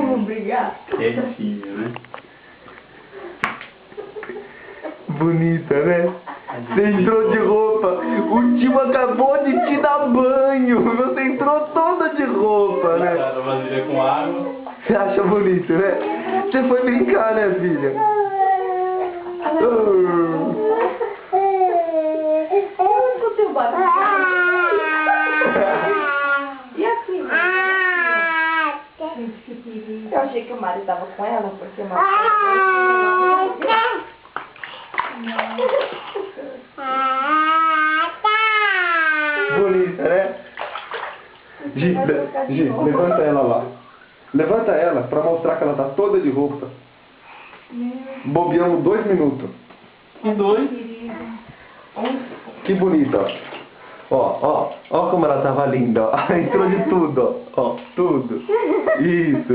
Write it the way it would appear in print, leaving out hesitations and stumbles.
Vamos brigar? Quietinho, né? Bonita, né? Você entrou de roupa. O tio acabou de te dar banho. Você entrou toda de roupa, né? Cada vasilha com água. Você acha bonito, né? Você foi brincar, né, filha? Eu escutei o barulho. E assim? Gente, que perigo. Eu achei que o Mário tava com ela, porque o Mário Bonita, né? Gi, levanta ela lá. Levanta ela pra mostrar que ela tá toda de roupa. Bobeamos 2 minutos. E dois. Que bonita, ó. Ó como ela tava linda, ó. Entrou de tudo, ó. Ó, tudo. Isso.